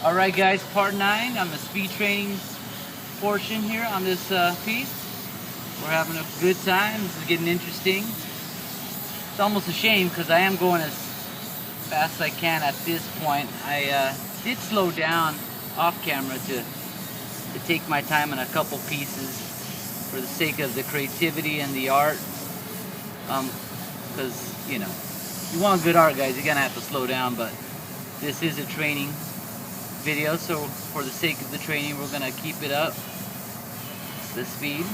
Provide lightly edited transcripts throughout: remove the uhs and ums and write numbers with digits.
Alright guys, part 9 on the speed training portion here on this piece. We're having a good time. This is getting interesting. It's almost a shame because I am going as fast as I can at this point. I did slow down off camera to take my time on a couple pieces for the sake of the creativity and the art. Because, you know, if you want good art, guys, you're going to have to slow down, but this is a training video, so for the sake of the training we're going to keep it up, the speed.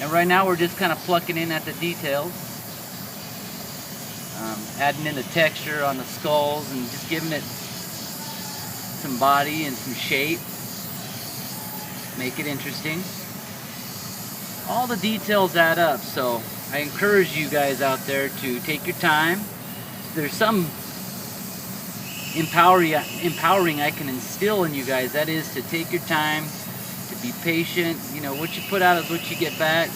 And right now we're just kind of plucking in at the details, adding in the texture on the skulls and just giving it some body and some shape, make it interesting. All the details add up, so I encourage you guys out there to take your time. There's some empowering I can instill in you guys. That is to take your time, to be patient. You know, what you put out is what you get back.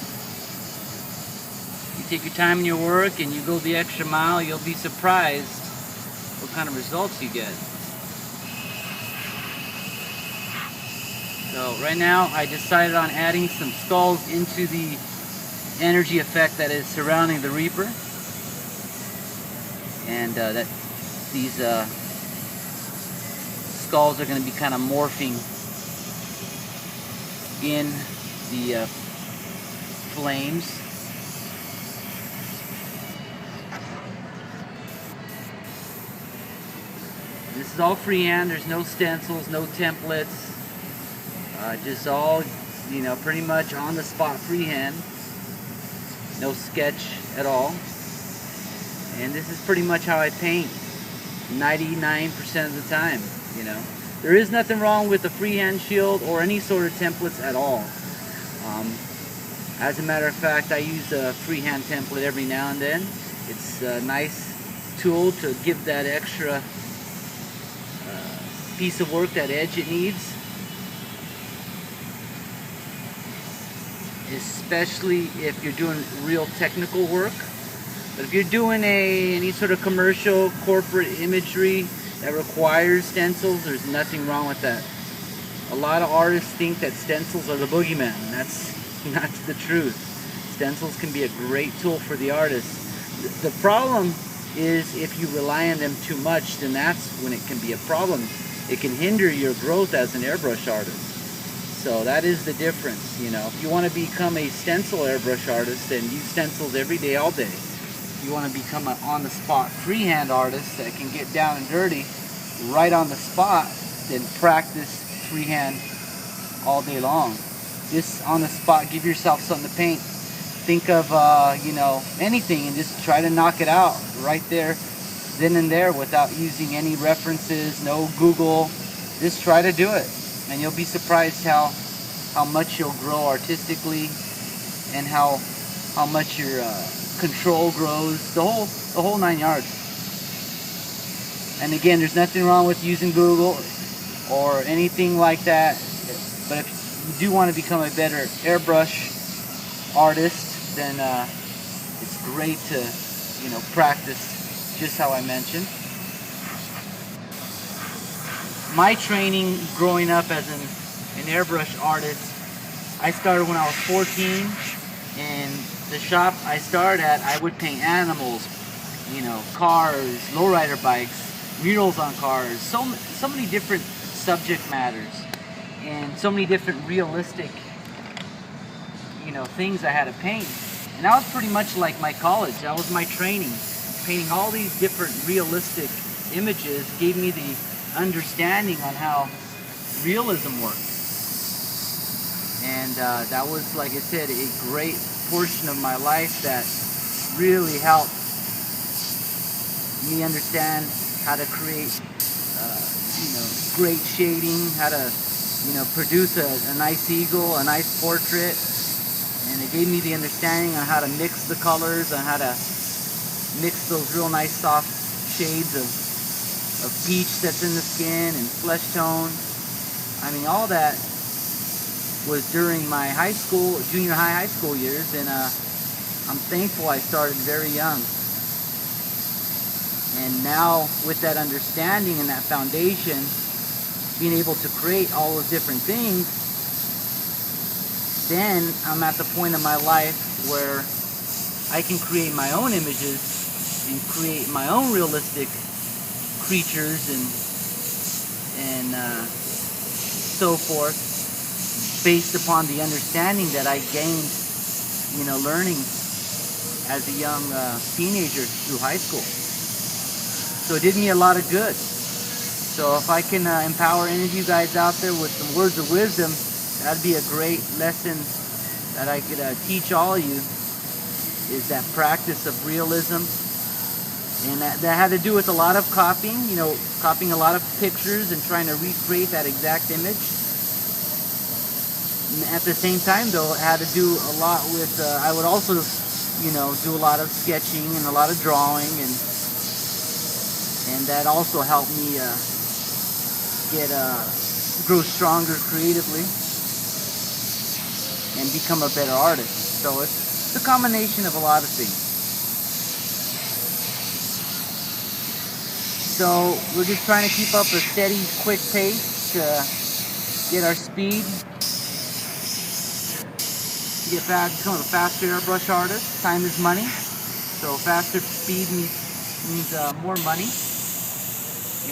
You take your time in your work and you go the extra mile, you'll be surprised what kind of results you get. So right now I decided on adding some skulls into the energy effect that is surrounding the Reaper, and that these skulls are going to be kind of morphing in the flames. This is all freehand. There's no stencils, no templates. Just all, you know, pretty much on the spot freehand. No sketch at all. And this is pretty much how I paint 99% of the time. You know, there is nothing wrong with the freehand shield or any sort of templates at all. As a matter of fact, I use a freehand template every now and then. It's a nice tool to give that extra piece of work, that edge it needs. Especially if you're doing real technical work. But if you're doing any sort of commercial, corporate imagery that requires stencils, there's nothing wrong with that. A lot of artists think that stencils are the boogeyman, and that's not the truth. Stencils can be a great tool for the artist. The problem is if you rely on them too much, then that's when it can be a problem. It can hinder your growth as an airbrush artist. So that is the difference. You know, if you want to become a stencil airbrush artist, then use stencils every day, all day. If you want to become an on-the-spot freehand artist that can get down and dirty right on the spot, then practice freehand all day long. Just on the spot, give yourself something to paint. Think of, you know, anything and just try to knock it out right there, then and there, without using any references, no Google. Just try to do it. And you'll be surprised how much you'll grow artistically and how much your control grows, the whole 9 yards. And again, there's nothing wrong with using Google or anything like that. But if you do want to become a better airbrush artist, then it's great to, you know, practice just how I mentioned. My training growing up as an airbrush artist, I started when I was 14. In the shop I started at, I would paint animals, you know, cars, lowrider bikes, murals on cars, so many different subject matters, and so many different realistic, you know, things I had to paint. And that was pretty much like my college. That was my training. Painting all these different realistic images gave me the understanding on how realism works. And that was, like I said, a great portion of my life that really helped me understand how to create, you know, great shading, how to, you know, produce a nice eagle, a nice portrait. And it gave me the understanding on how to mix the colors, on how to mix those real nice soft shades of peach that's in the skin and flesh tone. I mean, all that was during my junior high school years, and I'm thankful I started very young. And now with that understanding and that foundation, being able to create all those different things, then I'm at the point in my life where I can create my own images and create my own realistic creatures and so forth, based upon the understanding that I gained, you know, learning as a young teenager through high school. So it did me a lot of good. So if I can empower any of you guys out there with some words of wisdom, that'd be a great lesson that I could teach all of you, is that practice of realism. And that had to do with a lot of copying, you know, copying a lot of pictures and trying to recreate that exact image. And at the same time, though, it had to do a lot with, I would also, you know, do a lot of sketching and a lot of drawing, and that also helped me grow stronger creatively and become a better artist. So it's a combination of a lot of things. So we're just trying to keep up a steady, quick pace to get our speed, to get back, become a faster airbrush artist. Time is money, so faster speed means more money.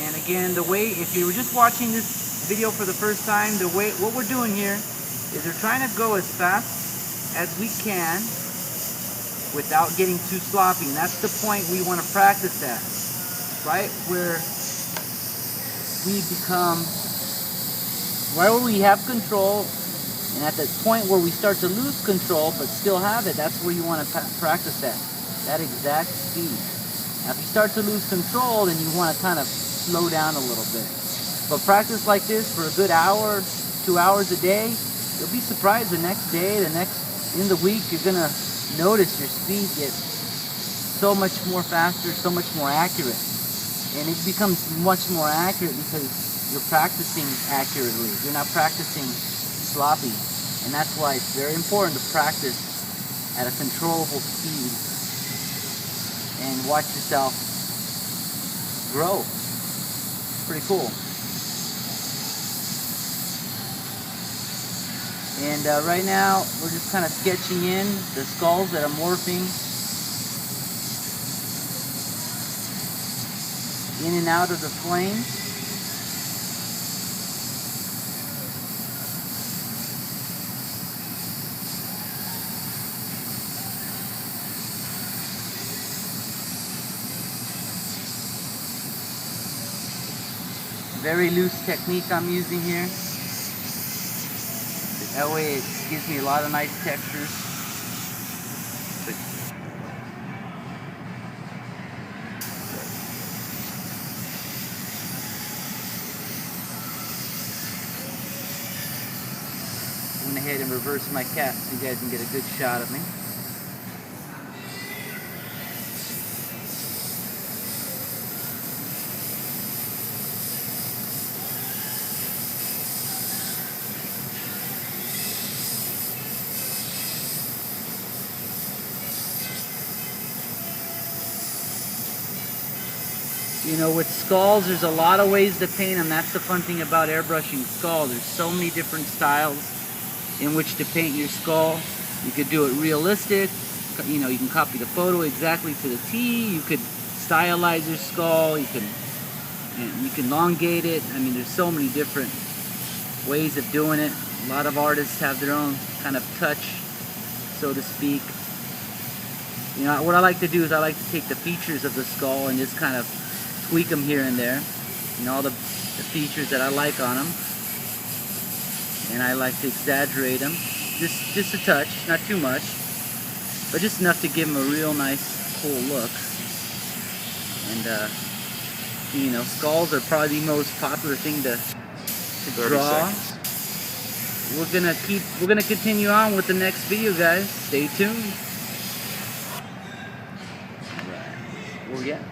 And again, the way, if you were just watching this video for the first time, what we're doing here is we're trying to go as fast as we can without getting too sloppy. And that's the point we want to practice at. Right where we become, right where we have control, and at the point where we start to lose control but still have it, that's where you want to practice at, that exact speed. Now if you start to lose control, then you want to kind of slow down a little bit. But practice like this for a good hour, 2 hours a day, you'll be surprised the next day, in the week, you're gonna notice your speed gets so much more faster, so much more accurate. And it becomes much more accurate because you're practicing accurately. You're not practicing sloppy. And that's why it's very important to practice at a controllable speed and watch yourself grow. Pretty cool. And right now, we're just kind of sketching in the skulls that are morphing in and out of the flame. Very loose technique I'm using here. That way it gives me a lot of nice textures. I went ahead and reversed my cap so you guys can get a good shot of me. You know, with skulls, there's a lot of ways to paint them. That's the fun thing about airbrushing skulls. There's so many different styles in which to paint your skull. You could do it realistic. You know, you can copy the photo exactly to the T. You could stylize your skull. You can elongate it. I mean, there's so many different ways of doing it. A lot of artists have their own kind of touch, so to speak. You know, what I like to do is I like to take the features of the skull and just kind of tweak them here and there, you know, all the features that I like on them, and I like to exaggerate them, just a touch, not too much, but just enough to give them a real nice, cool look. And you know, skulls are probably the most popular thing to draw. We're gonna continue on with the next video, guys. Stay tuned. All right, where we at?